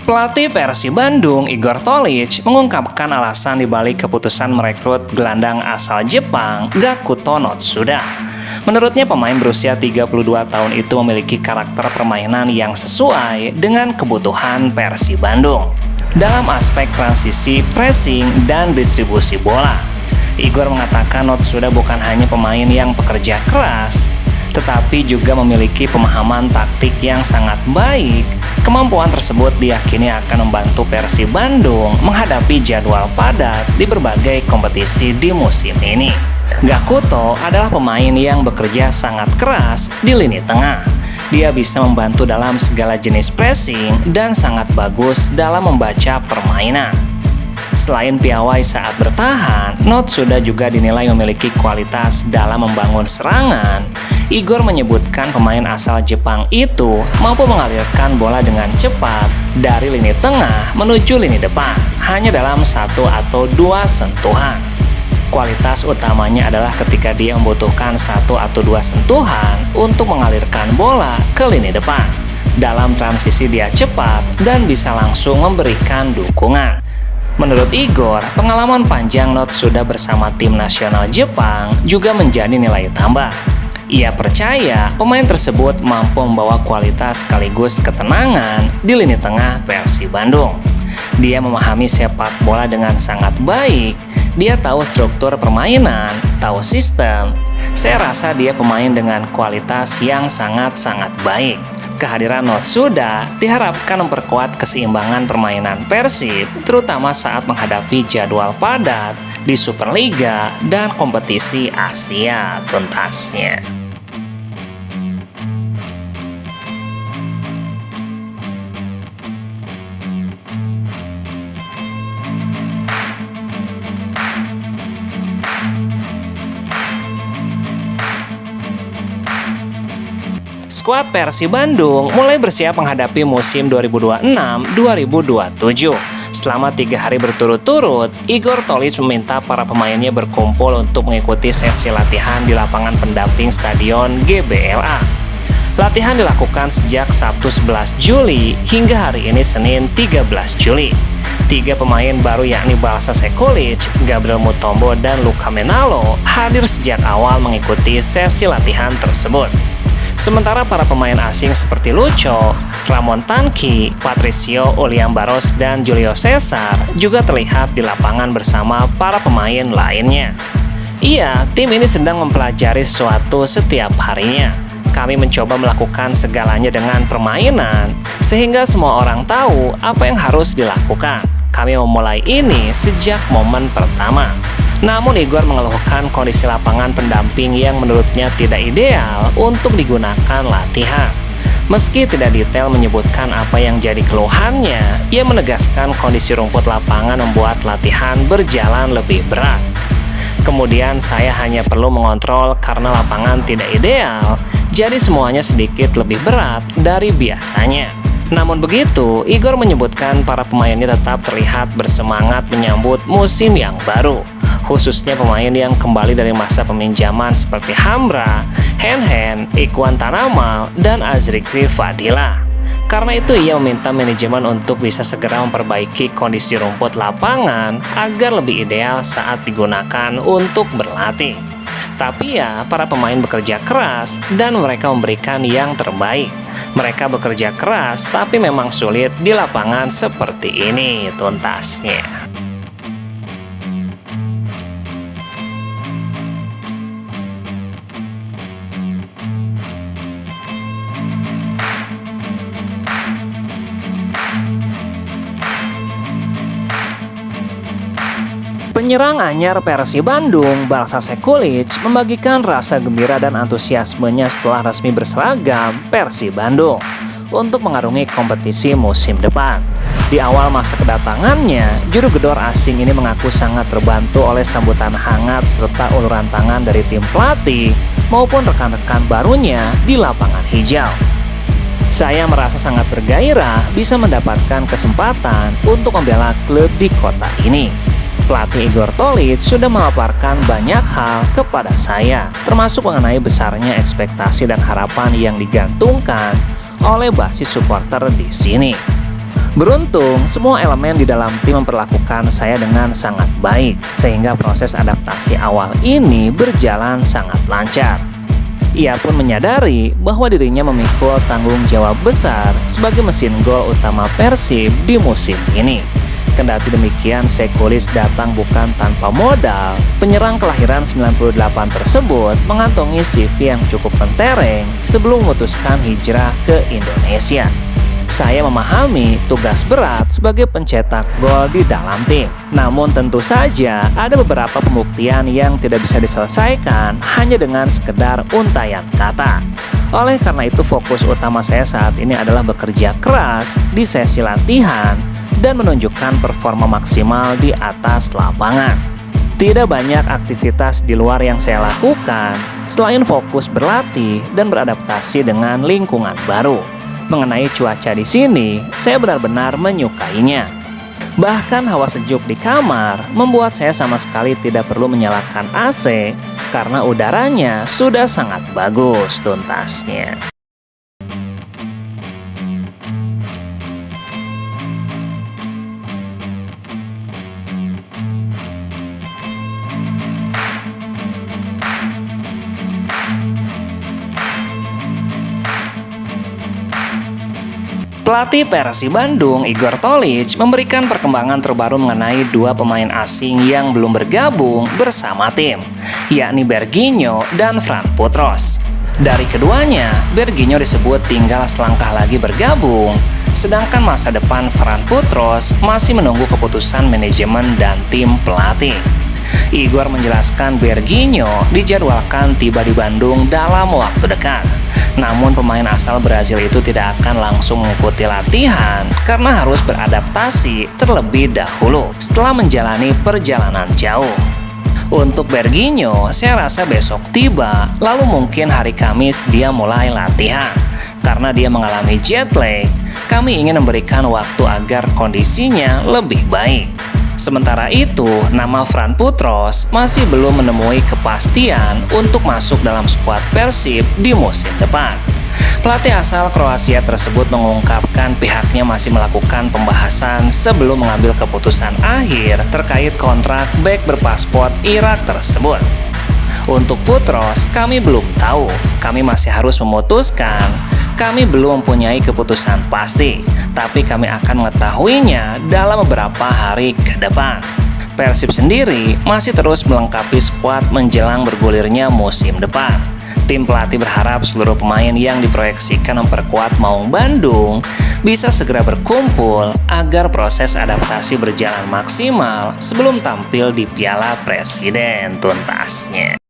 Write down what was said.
Pelatih Persib Bandung, Igor Tolic, mengungkapkan alasan dibalik keputusan merekrut gelandang asal Jepang, Gakuto Notsuda. Menurutnya pemain berusia 32 tahun itu memiliki karakter permainan yang sesuai dengan kebutuhan Persib Bandung dalam aspek transisi, pressing, dan distribusi bola. Igor mengatakan Notsuda bukan hanya pemain yang pekerja keras, tetapi juga memiliki pemahaman taktik yang sangat baik. Kemampuan tersebut diyakini akan membantu Persib Bandung menghadapi jadwal padat di berbagai kompetisi di musim ini. Gakuto adalah pemain yang bekerja sangat keras di lini tengah. Dia bisa membantu dalam segala jenis pressing dan sangat bagus dalam membaca permainan. Selain piawai saat bertahan, Notsuda juga dinilai memiliki kualitas dalam membangun serangan. Igor menyebutkan pemain asal Jepang itu mampu mengalirkan bola dengan cepat dari lini tengah menuju lini depan, hanya dalam 1 atau 2 sentuhan. Kualitas utamanya adalah ketika dia membutuhkan 1 atau 2 sentuhan untuk mengalirkan bola ke lini depan. Dalam transisi dia cepat dan bisa langsung memberikan dukungan. Menurut Igor, pengalaman panjang Notsuda bersama tim nasional Jepang juga menjadi nilai tambah. Ia percaya pemain tersebut mampu membawa kualitas sekaligus ketenangan di lini tengah Persib Bandung. Dia memahami sepak bola dengan sangat baik. Dia tahu struktur permainan, tahu sistem. Saya rasa dia pemain dengan kualitas yang sangat-sangat baik. Kehadiran Notsuda diharapkan memperkuat keseimbangan permainan Persib, terutama saat menghadapi jadwal padat di Superliga dan kompetisi Asia tuntasnya. Skuad Persib Bandung mulai bersiap menghadapi musim 2026-2027. Selama 3 hari berturut-turut, Igor Tolic meminta para pemainnya berkumpul untuk mengikuti sesi latihan di lapangan pendamping Stadion GBLA. Latihan dilakukan sejak Sabtu 11 Juli hingga hari ini Senin 13 Juli. 3 pemain baru yakni Balsa Sekulic, Gabriel Mutombo, dan Luka Menalo hadir sejak awal mengikuti sesi latihan tersebut. Sementara para pemain asing seperti Lucho, Ramon Tanki, Patricio Uliambaros, dan Julio Cesar juga terlihat di lapangan bersama para pemain lainnya. Iya, tim ini sedang mempelajari sesuatu setiap harinya. Kami mencoba melakukan segalanya dengan permainan, sehingga semua orang tahu apa yang harus dilakukan. Kami memulai ini sejak momen pertama. Namun Igor mengeluhkan kondisi lapangan pendamping yang menurutnya tidak ideal untuk digunakan latihan. Meski tidak detail menyebutkan apa yang jadi keluhannya, ia menegaskan kondisi rumput lapangan membuat latihan berjalan lebih berat. Kemudian saya hanya perlu mengontrol karena lapangan tidak ideal, jadi semuanya sedikit lebih berat dari biasanya. Namun begitu, Igor menyebutkan para pemainnya tetap terlihat bersemangat menyambut musim yang baru, khususnya pemain yang kembali dari masa peminjaman seperti Hamra, Hen, Ikhwan Tanamal, dan Azrikri Fadila. Karena itu ia meminta manajemen untuk bisa segera memperbaiki kondisi rumput lapangan agar lebih ideal saat digunakan untuk berlatih. Tapi ya, para pemain bekerja keras dan mereka memberikan yang terbaik. Mereka bekerja keras tapi memang sulit di lapangan seperti ini tuntasnya. Penyerang anyar Persib Bandung, Balsa Sekulic, membagikan rasa gembira dan antusiasmenya setelah resmi berseragam Persib Bandung untuk mengarungi kompetisi musim depan. Di awal masa kedatangannya, juru gedor asing ini mengaku sangat terbantu oleh sambutan hangat serta uluran tangan dari tim pelatih maupun rekan-rekan barunya di lapangan hijau. Saya merasa sangat bergairah bisa mendapatkan kesempatan untuk membela klub di kota ini. Pelatih Igor Tolic sudah memaparkan banyak hal kepada saya, termasuk mengenai besarnya ekspektasi dan harapan yang digantungkan oleh basis supporter di sini. Beruntung, semua elemen di dalam tim memperlakukan saya dengan sangat baik, sehingga proses adaptasi awal ini berjalan sangat lancar. Ia pun menyadari bahwa dirinya memikul tanggung jawab besar sebagai mesin gol utama Persib di musim ini. Kendati demikian, Sekulis datang bukan tanpa modal. Penyerang kelahiran 98 tersebut mengantongi CV yang cukup mentereng sebelum memutuskan hijrah ke Indonesia. Saya memahami tugas berat sebagai pencetak gol di dalam tim. Namun tentu saja ada beberapa pembuktian yang tidak bisa diselesaikan hanya dengan sekedar untayan kata. Oleh karena itu fokus utama saya saat ini adalah bekerja keras di sesi latihan dan menunjukkan performa maksimal di atas lapangan. Tidak banyak aktivitas di luar yang saya lakukan selain fokus berlatih dan beradaptasi dengan lingkungan baru. Mengenai cuaca di sini, saya benar-benar menyukainya. Bahkan hawa sejuk di kamar membuat saya sama sekali tidak perlu menyalakan AC karena udaranya sudah sangat bagus tuntasnya. Pelatih Persib Bandung, Igor Tolić, memberikan perkembangan terbaru mengenai dua pemain asing yang belum bergabung bersama tim, yakni Berginho dan Fran Putros. Dari keduanya, Berginho disebut tinggal selangkah lagi bergabung, sedangkan masa depan Fran Putros masih menunggu keputusan manajemen dan tim pelatih. Igor menjelaskan Berginho dijadwalkan tiba di Bandung dalam waktu dekat. Namun pemain asal Brasil itu tidak akan langsung mengikuti latihan karena harus beradaptasi terlebih dahulu setelah menjalani perjalanan jauh. Untuk Berginho, saya rasa besok tiba, lalu mungkin hari Kamis dia mulai latihan. Karena dia mengalami jet lag, kami ingin memberikan waktu agar kondisinya lebih baik. Sementara itu, nama Fran Putros masih belum menemui kepastian untuk masuk dalam skuad Persib di musim depan. Pelatih asal Kroasia tersebut mengungkapkan pihaknya masih melakukan pembahasan sebelum mengambil keputusan akhir terkait kontrak bek berpaspor Irak tersebut. Untuk Putros, kami belum tahu. Kami masih harus memutuskan. Kami belum mempunyai keputusan pasti, tapi kami akan mengetahuinya dalam beberapa hari ke depan. Persib sendiri masih terus melengkapi skuad menjelang bergulirnya musim depan. Tim pelatih berharap seluruh pemain yang diproyeksikan memperkuat Maung Bandung bisa segera berkumpul agar proses adaptasi berjalan maksimal sebelum tampil di Piala Presiden tuntasnya.